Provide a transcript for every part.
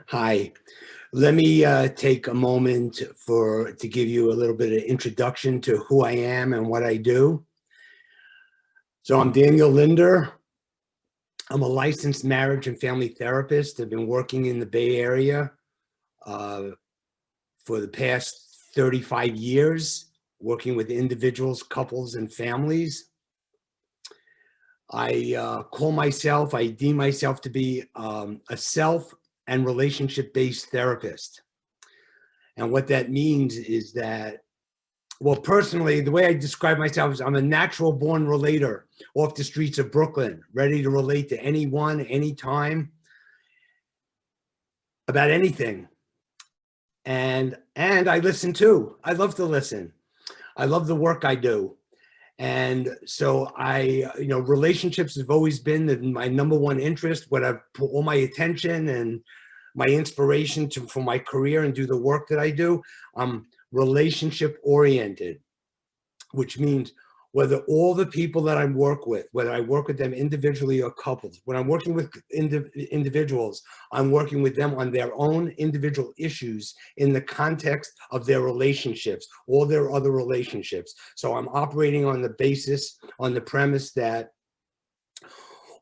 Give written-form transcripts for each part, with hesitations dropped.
Hi. Let me take a moment to give you a little bit of introduction to who I am and what I do. So I'm Daniel Linder. I'm a licensed marriage and family therapist. I've been working in the Bay Area uh, for the past 35 years, working with individuals, couples, and families. I deem myself to be a self and relationship-based therapist. And what that means is that, well, personally, the way I describe myself is I'm a natural born relator off the streets of Brooklyn, ready to relate to anyone, anytime, about anything. And I listen too. I love to listen. I love the work I do. And so relationships have always been my number one interest, what I've put all my attention and my inspiration for my career and do the work that I do. I'm relationship oriented, which means whether all the people that I work with, whether I work with them individually or couples, when I'm working with individuals, I'm working with them on their own individual issues in the context of their relationships, all their other relationships. So I'm operating on the premise that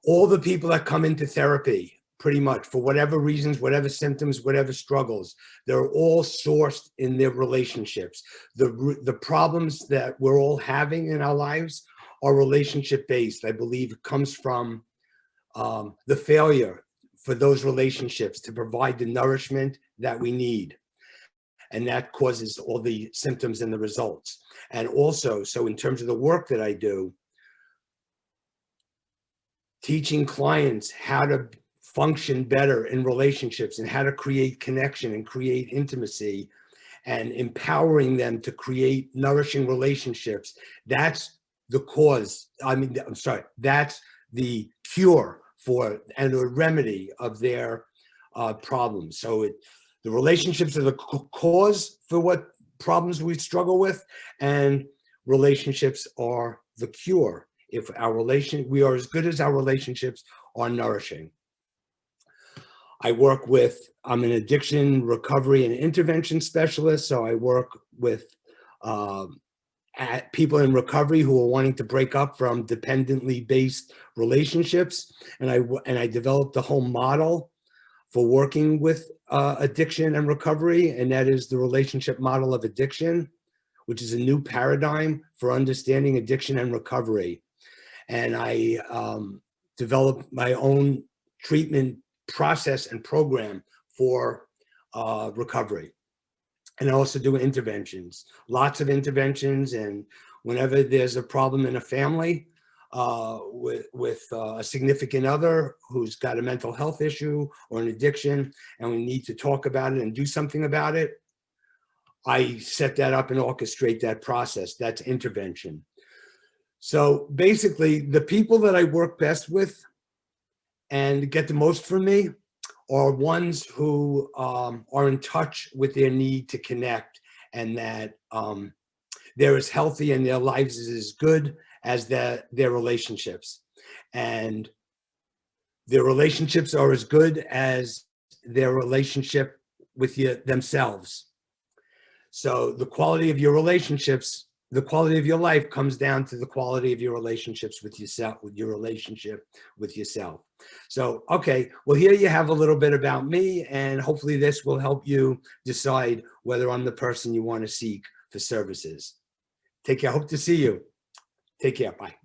all the people that come into therapy, pretty much for whatever reasons, whatever symptoms, whatever struggles, they're all sourced in their relationships. The problems that we're all having in our lives are relationship based. I believe it comes from the failure for those relationships to provide the nourishment that we need. And that causes all the symptoms and the results. And also, so in terms of the work that I do, teaching clients how to function better in relationships and how to create connection and create intimacy and empowering them to create nourishing relationships. That's the cause. That's the cure for and a remedy of their problems. So the relationships are the cause for what problems we struggle with, and relationships are the cure. If we are as good as our relationships are nourishing. I'm an addiction recovery and intervention specialist. So I work with people in recovery who are wanting to break up from dependently based relationships. And I developed a whole model for working with addiction and recovery. And that is the relationship model of addiction, which is a new paradigm for understanding addiction and recovery. And I developed my own treatment process and program for recovery. And I also do interventions, lots of interventions. And whenever there's a problem in a family with a significant other who's got a mental health issue or an addiction, and we need to talk about it and do something about it, I set that up and orchestrate that process. That's intervention. So basically, the people that I work best with and get the most from me are ones who are in touch with their need to connect, and that they're as healthy and their lives is as good as their relationships. And their relationships are as good as their relationship with themselves. So the quality of your relationships, the quality of your life comes down to the quality of your relationships with yourself, with your relationship with yourself. So, okay, well, here you have a little bit about me, and hopefully this will help you decide whether I'm the person you want to seek for services. Take care. Hope to see you. Take care. Bye.